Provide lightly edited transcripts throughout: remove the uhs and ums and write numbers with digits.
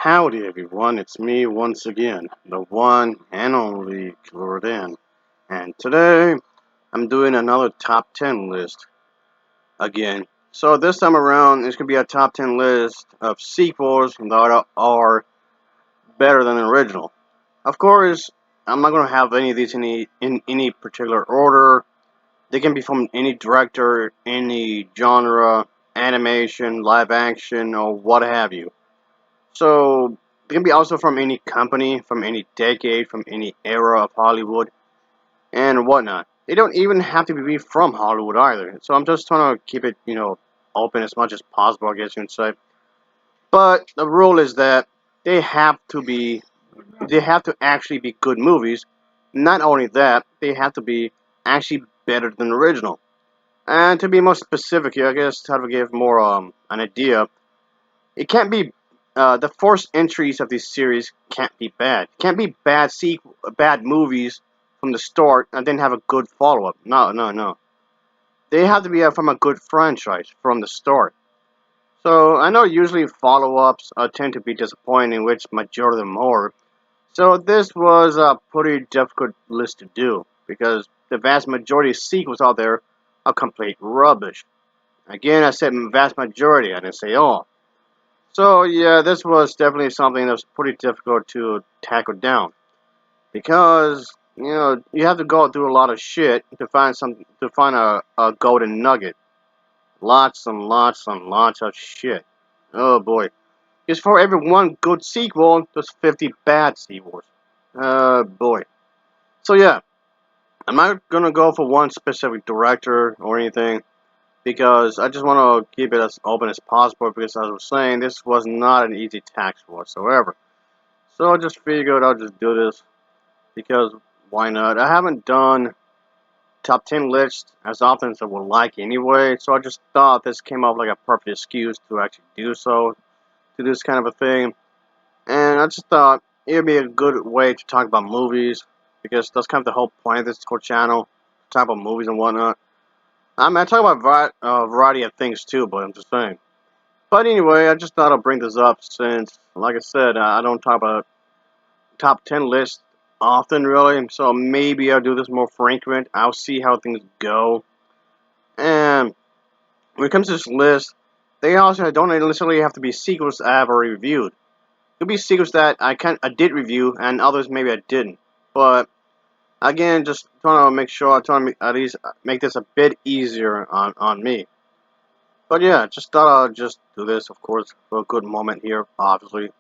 Howdy everyone, it's me once again, the one and only Jordan. And today, I'm doing another top 10 list again. So this time around, it's going to be a top 10 list of sequels that are better than the original. Of course, I'm not going to have any of these in any particular order. They can be from any director, any genre, animation, live action, or what have you. So they can be also from any company, from any decade, from any era of Hollywood, and whatnot. They don't even have to be from Hollywood either. So I'm just trying to keep it, open as much as possible, I guess you would say. But the rule is that they have to be, they have to actually be good movies. Not only that, they have to be actually better than the original. And to be more specific here, I guess to give more an idea, it can't be the first entries of this series can't be bad. Can't be bad movies from the start and then have a good follow up. No, no, no. They have to be from a good franchise from the start. So I know usually follow ups tend to be disappointing, which majority of them are. So this was a pretty difficult list to do because the vast majority of sequels out there are complete rubbish. Again, I said vast majority. I didn't say all. So yeah, this was definitely something that was pretty difficult to tackle down because you have to go through a lot of shit to find a golden nugget. Lots and lots and lots of shit. Oh boy, because for every one good sequel, there's 50 bad sequels. Boy. So yeah, I'm not gonna go for one specific director or anything because I just want to keep it as open as possible because as I was saying, this was not an easy task whatsoever. So I just figured I'll just do this because why not? I haven't done top 10 lists as often as I would like anyway, so I just thought this came up like a perfect excuse to actually do so, to do this kind of a thing. And I just thought it would be a good way to talk about movies because that's kind of the whole point of this whole channel, talk about movies and whatnot. I mean, I talk about a variety of things too, but I'm just saying. But anyway, I just thought I'd bring this up since, like I said, I don't talk about top 10 list often, really. So maybe I'll do this more frequent. I'll see how things go. And when it comes to this list, they also don't necessarily have to be sequels I have already reviewed. It could be sequels that I did review, and others maybe I didn't. But again, just trying to make sure, trying to at least make this a bit easier on me. But yeah, just thought I'd just do this, of course, for a good moment here, obviously,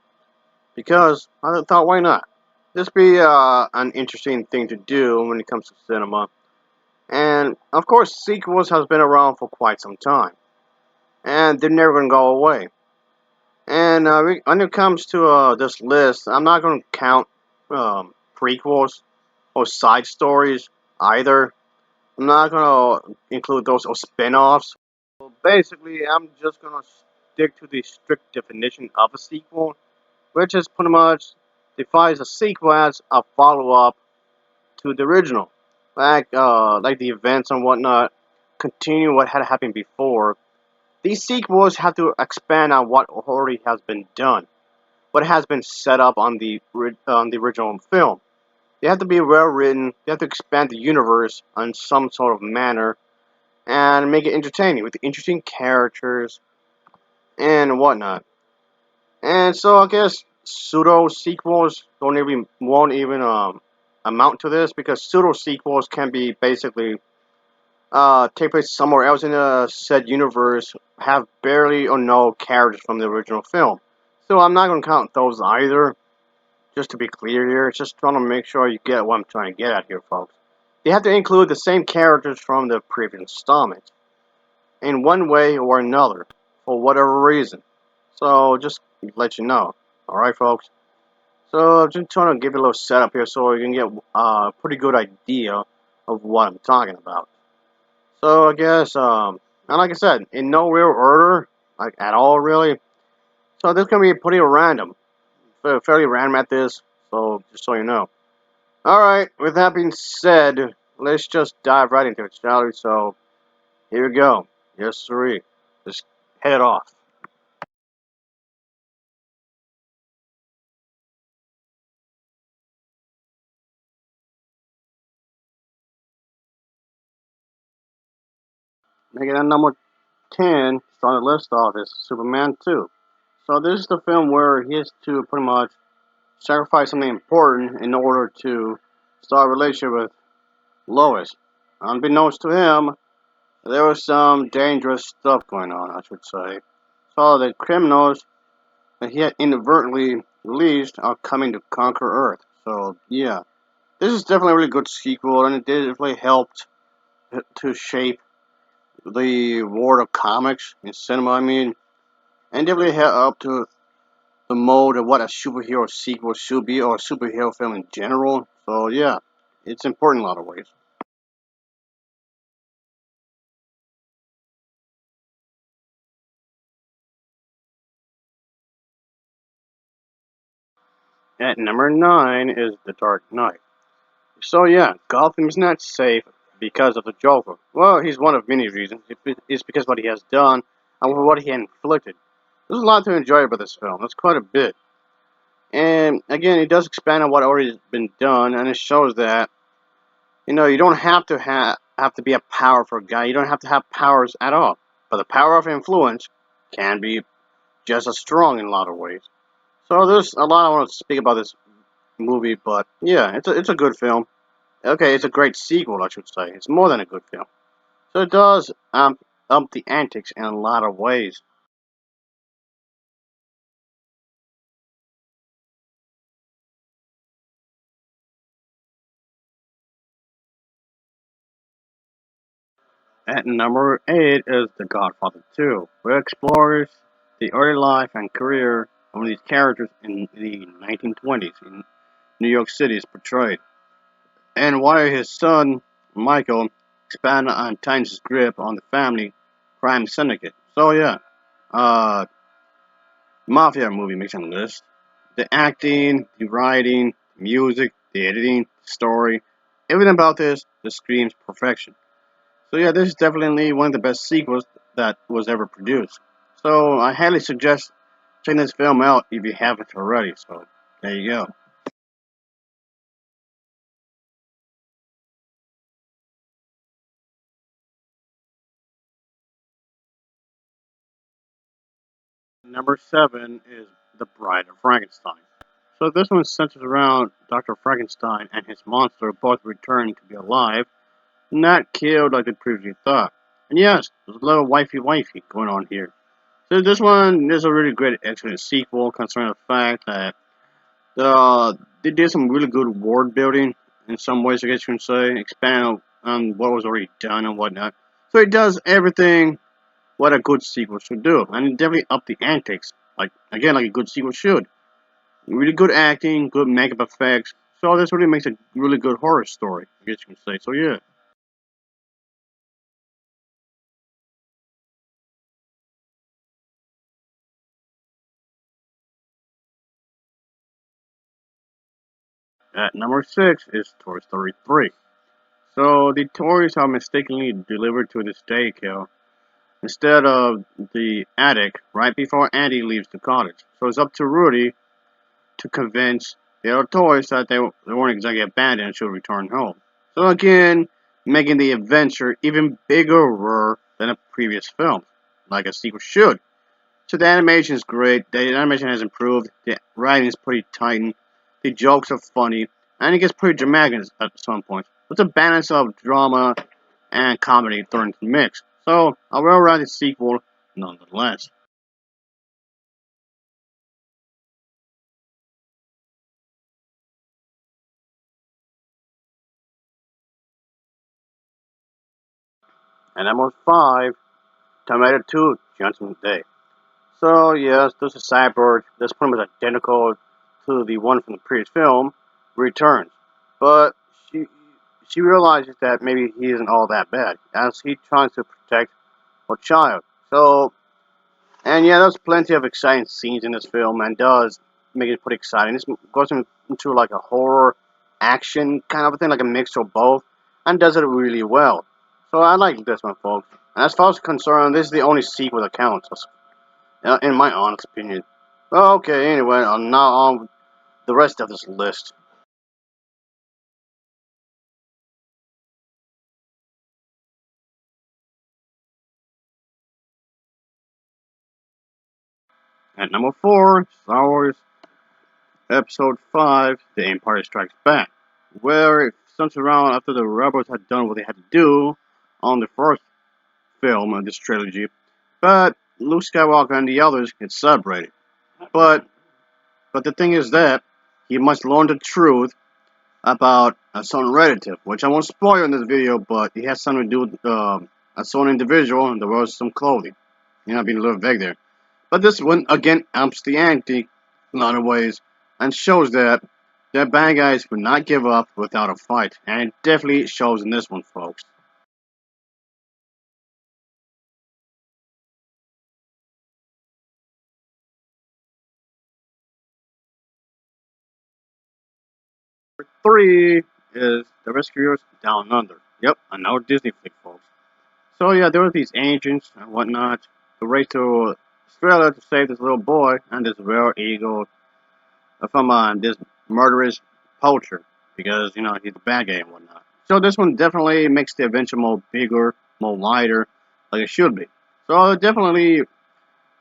because I thought, why not? This be an interesting thing to do when it comes to cinema. And of course, sequels has been around for quite some time, and they're never gonna go away. And when it comes to this list, I'm not gonna count prequels or side stories either. I'm not gonna include those or spin-offs. So basically, I'm just gonna stick to the strict definition of a sequel, which is pretty much defines a sequel as a follow-up to the original, like the events and whatnot, continue what had happened before. These sequels have to expand on what already has been done, what has been set up on the original film. They have to be well written. They have to expand the universe on some sort of manner and make it entertaining with interesting characters and whatnot. And so I guess pseudo sequels won't even amount to this because pseudo sequels can be basically take place somewhere else in the said universe, have barely or no characters from the original film. So I'm not going to count those either. Just to be clear here, it's just trying to make sure you get what I'm trying to get at here, folks. They have to include the same characters from the previous installments in one way or another for whatever reason. So just let you know. All right, folks. So I'm just trying to give you a little setup here so you can get a pretty good idea of what I'm talking about. So I guess, and like I said, in no real order, like at all, really. So this is gonna be pretty random, fairly random at this. So just so you know. All right. With that being said, let's just dive right into it, shall we? So here we go. Yes, sir. Just head off. Making that number 10, starting the list off, is Superman 2. So this is the film where he has to pretty much sacrifice something important in order to start a relationship with Lois. Unbeknownst to him, there was some dangerous stuff going on, I should say. So the criminals that he had inadvertently released are coming to conquer Earth. So yeah, this is definitely a really good sequel, and it definitely helped to shape the world of comics in cinema. I mean, and definitely helped to the mode of what a superhero sequel should be, or a superhero film in general. So yeah, it's important in a lot of ways. At number 9 is The Dark Knight. So yeah, Gotham is not safe because of the Joker. Well, he's one of many reasons. It's because of what he has done and what he inflicted. There's a lot to enjoy about this film. That's quite a bit. And again, it does expand on what already has been done, and it shows that you don't have to be a powerful guy. You don't have to have powers at all. But the power of influence can be just as strong in a lot of ways. So there's a lot I want to speak about this movie, but yeah, it's a good film. Okay, it's a great sequel, I should say. It's more than a good film. So it does up the antics in a lot of ways. At number 8 is The Godfather 2, which explores the early life and career of these characters in the 1920s in New York City is portrayed, and why his son, Michael, expanded on tightens his grip on the family crime syndicate. So yeah, uh, Mafia movie makes on the list. The acting, the writing, the music, the editing, the story, everything about this just screams perfection. So yeah, this is definitely one of the best sequels that was ever produced. So I highly suggest checking this film out if you haven't already. So there you go. Number 7 is The Bride of Frankenstein. So this one centers around Dr. Frankenstein and his monster both returning to be alive, not killed like they previously thought. And yes, there's a little wifey going on here. So this one is a really great, excellent sequel, concerning the fact that they did some really good world building in some ways, I guess you can say, expand on what was already done and whatnot. So it does everything what a good sequel should do, and it definitely up the antics, like again, like a good sequel should. Really good acting, good makeup effects. So this really makes a really good horror story, I guess you can say. So yeah. At number 6 is Toy Story 3. So the toys are mistakenly delivered to this daycare instead of the attic right before Andy leaves the cottage. So it's up to Rudy to convince the other toys that they weren't exactly abandoned and should return home. So again, making the adventure even bigger than a previous film, like a sequel should. So the animation is great. The animation has improved. The writing is pretty tight. The jokes are funny, and it gets pretty dramatic at some points. It's a balance of drama and comedy thrown into the mix. So a well-rounded sequel, nonetheless. And number 5, Terminator 2: Judgment Day. So yes, this is Cyborg. That's pretty much identical to the one from the previous film, returns. But she she realizes that maybe he isn't all that bad, as he tries to protect her child. So, and yeah, there's plenty of exciting scenes in this film, and does make it pretty exciting. This goes into like a horror, action kind of a thing, like a mix of both, and does it really well. So I like this one, folks. And as far as concerned, this is the only sequel that counts, in my honest opinion. Well, okay, anyway, now on the rest of this list. At number 4, Star Wars Episode 5, The Empire Strikes Back, where it centers around after the rebels had done what they had to do on the first film of this trilogy, but Luke Skywalker and the others get separated. But but the thing is that he must learn the truth about a certain relative, which I won't spoil in this video, but it has something to do with a certain individual and there was some clothing. Being a little vague there. But this one, again, ups the ante in a lot of ways and shows that the bad guys will not give up without a fight. And it definitely shows in this one, folks. Three is The Rescuers Down Under. Yep, another Disney flick, folks. So yeah, there were these agents and whatnot who raced to Australia to save this little boy and this rare eagle from this murderous poacher because he's a bad guy and whatnot. So this one definitely makes the adventure more bigger, more lighter, like it should be. So it definitely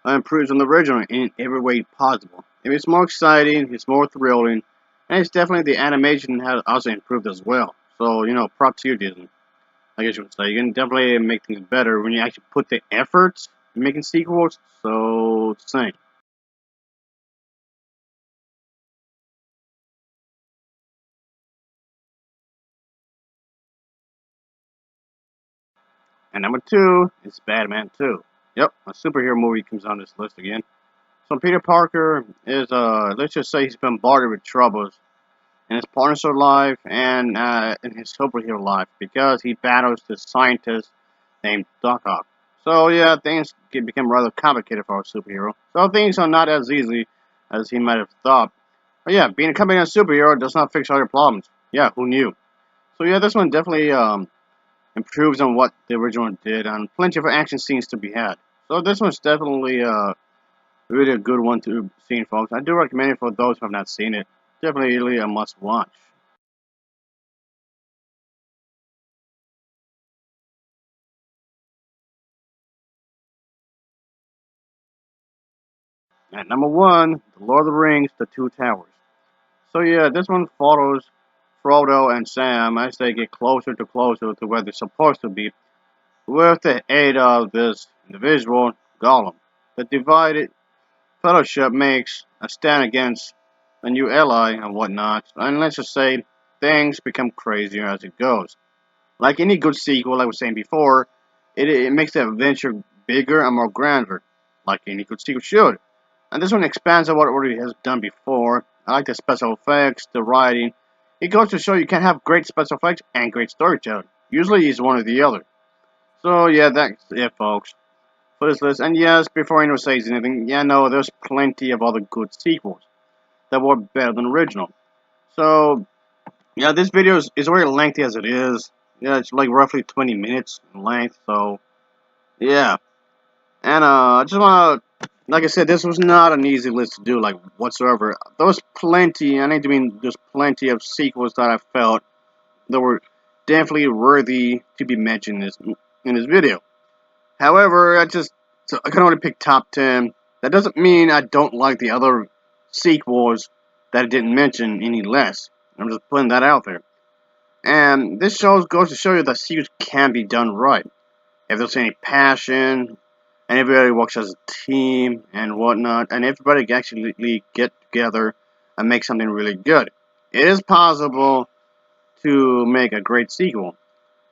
improves on the original in every way possible. It's more exciting, it's more thrilling, and it's definitely the animation has also improved as well. So props to you, Disney. I guess you would say you can definitely make things better when you actually put the efforts in making sequels. So same. And number 2 is Batman 2. Yep, a superhero movie comes on this list again. So Peter Parker is, let's just say he's been bombarded with troubles in his partner's life and in his superhero life because he battles this scientist named Doc Ock. So yeah, things become rather complicated for our superhero. So things are not as easy as he might have thought. But yeah, being a competent superhero does not fix all your problems. Yeah, who knew? So yeah, this one definitely improves on what the original did, and plenty of action scenes to be had. So this one's definitely really a good one to see, folks. I do recommend it for those who have not seen it. Definitely really a must watch. At number 1, The Lord of the Rings, The Two Towers. So yeah, this one follows Frodo and Sam as they get closer to where they're supposed to be with the aid of this individual, Gollum. The divided Fellowship makes a stand against a new ally and whatnot, and let's just say things become crazier as it goes. Like any good sequel, like I was saying before, it makes the adventure bigger and more grander, like any good sequel should. And this one expands on what it already has done before. I like the special effects, the writing. It goes to show you can have great special effects and great storytelling. Usually it's one or the other. So yeah, that's it, folks, for this list. And yes, before anyone says anything, yeah, no, there's plenty of other good sequels that were better than original. So yeah, this video is already lengthy as it is. Yeah, it's like roughly 20 minutes in length. So yeah, and I just wanna, like I said, this was not an easy list to do, like whatsoever. There was plenty. I need to mean there's plenty of sequels that I felt that were definitely worthy to be mentioned in this video. However, I can only pick top 10. That doesn't mean I don't like the other sequels that I didn't mention any less. I'm just putting that out there. And this show goes to show you that sequels can be done right. If there's any passion, and everybody works as a team and whatnot, and everybody can actually get together and make something really good. It is possible to make a great sequel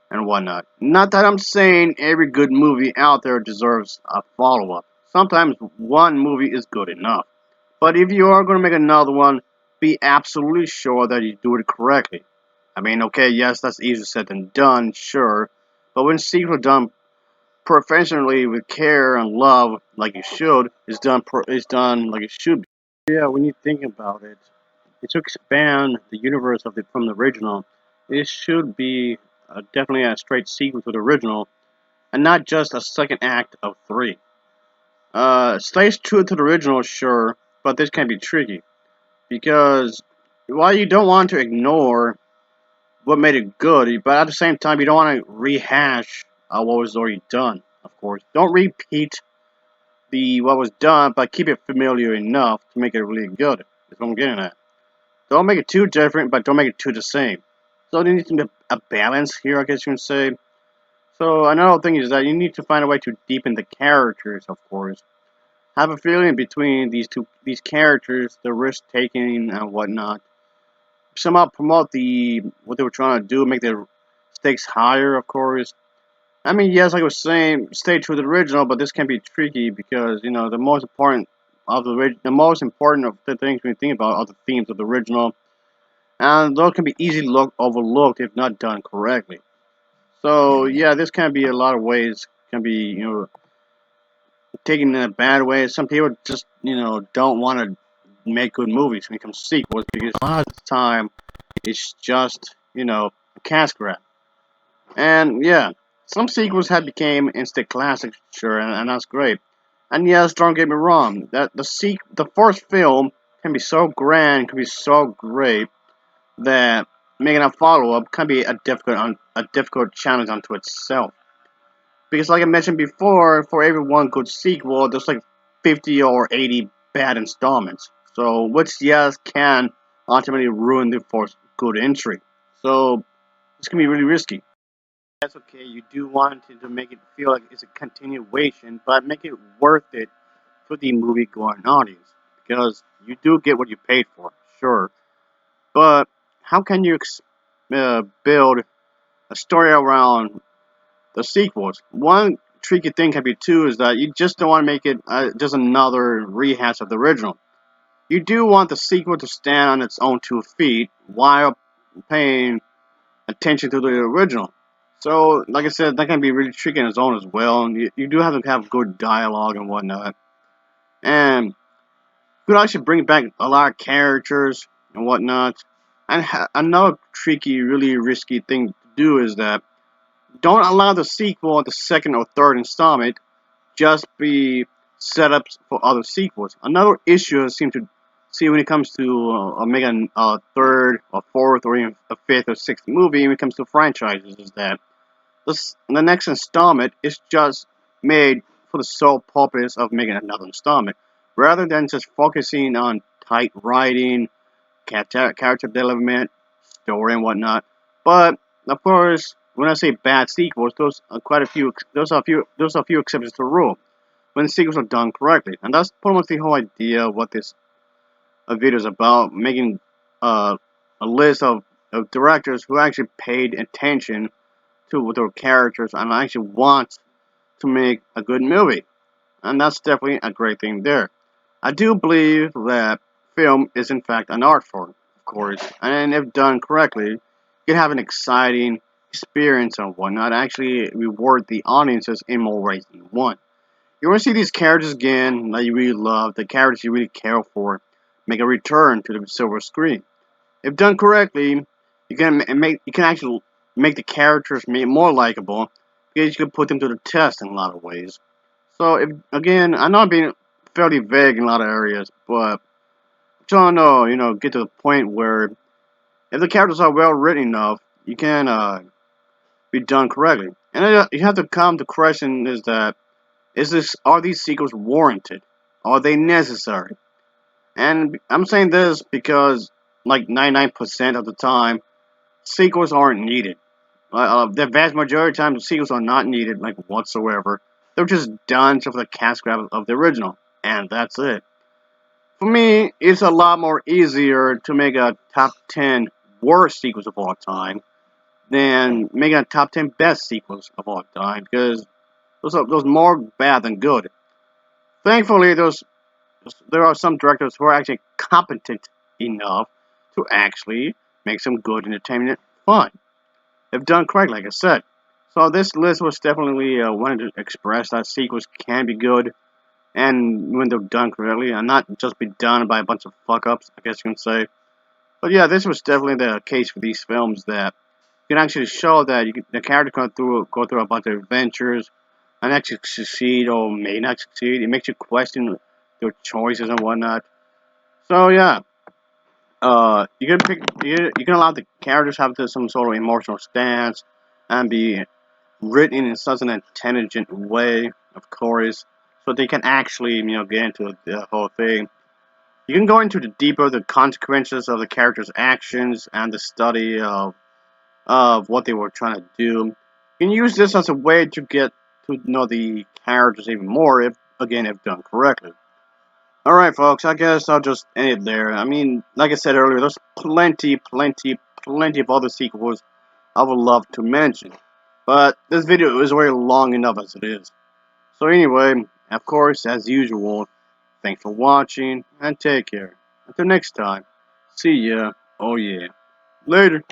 and whatnot. Not that I'm saying every good movie out there deserves a follow up. Sometimes one movie is good enough. But if you are going to make another one, be absolutely sure that you do it correctly. I mean, okay, yes, that's easier said than done, sure. But when sequels are done professionally with care and love, like it should, it's done like it should be. Yeah, when you think about it, to expand the universe of from the original, it should be definitely a straight sequel to the original, and not just a second act of three. Stays true to the original, sure, but this can be tricky because while you don't want to ignore what made it good, but at the same time you don't want to rehash what was already done. Of course, don't repeat the what was done, but keep it familiar enough to make it really good. That's what I'm getting at. Don't make it too different, but don't make it too the same. So there needs to be a balance here, I guess you can say. So another thing is that you need to find a way to deepen the characters, of course. Have a feeling between these characters, the risk taking and whatnot. Somehow promote the what they were trying to do, make the stakes higher, of course. I mean, yes, like I was saying, stay true to the original, but this can be tricky because the most important the most important of the things we think about are the themes of the original, and those can be easily overlooked if not done correctly. So yeah, this can be a lot of ways can be taken in a bad way. Some people just don't want to make good movies when it comes to sequels because a lot of the time it's just a cash grab. And yeah, some sequels have became instant classics, sure, and that's great. And yes, don't get me wrong, that the first film can be so grand, can be so great that making a follow up can be a difficult challenge unto itself. Because like I mentioned before, for every one good sequel, there's like 50 or 80 bad installments. So which yes can ultimately ruin the first good entry. So this can be really risky. That's okay. You do want it to make it feel like it's a continuation, but make it worth it for the movie going audience because you do get what you paid for, sure. But how can you build a story around the sequels? One tricky thing can be too is that you just don't want to make it just another rehash of the original. You do want the sequel to stand on its own 2 feet while paying attention to the original. So, like I said, that can be really tricky on its own as well. And you do have to have good dialogue and whatnot. And you could actually bring back a lot of characters and whatnot. And another tricky, really risky thing to do is that don't allow the sequel, the second or third installment, just be setups for other sequels. Another issue I seem to see when it comes to making a third, or fourth, or even a fifth or sixth movie when it comes to franchises is that the next installment is just made for the sole purpose of making another installment, rather than just focusing on tight writing, character development, story, and whatnot. But of course, when I say bad sequels, those are quite a few. Those are a few exceptions to the rule when the sequels are done correctly, and that's pretty much the whole idea of what this video is about: making a list of directors who actually paid attention to their characters and actually want to make a good movie. And that's definitely a great thing there. I do believe that film is in fact an art form, of course, and if done correctly, you can have an exciting experience and whatnot, actually reward the audiences in more ways than one. You want to see these characters again that you really love, the characters you really care for, make a return to the silver screen. If done correctly, you can actually make the characters more likable because you can put them to the test in a lot of ways. So if again, I know I'm being fairly vague in a lot of areas, but I'm trying to get to the point where if the characters are well written enough, you can be done correctly. And then you have to come to question is that is this are these sequels warranted? Are they necessary? And I'm saying this because like 99% of the time sequels aren't needed. The vast majority of times, sequels are not needed, like whatsoever. They're just done for the cash grab of the original, and that's it. For me, it's a lot more easier to make a top 10 worst sequels of all time than making a top 10 best sequels of all time, because those more bad than good. Thankfully, there are some directors who are actually competent enough to actually make some good entertainment fun if done correctly, like I said. So this list was definitely wanted to express that sequels can be good, and when they're done correctly, and not just be done by a bunch of fuck ups, I guess you can say. But yeah, this was definitely the case for these films that you can actually show that the character go through a bunch of adventures and actually succeed or may not succeed. It makes you question their choices and whatnot. So yeah, you can allow the characters have some sort of emotional stance and be written in such an intelligent way, of course, so they can actually, get into the whole thing. You can go into the consequences of the characters' actions and the study of what they were trying to do. You can use this as a way to get to know the characters even more if done correctly. Alright, folks, I guess I'll just end it there. I mean, like I said earlier, there's plenty of other sequels I would love to mention. But this video is already long enough as it is. So anyway, of course, as usual, thanks for watching and take care. Until next time, see ya. Oh yeah. Later.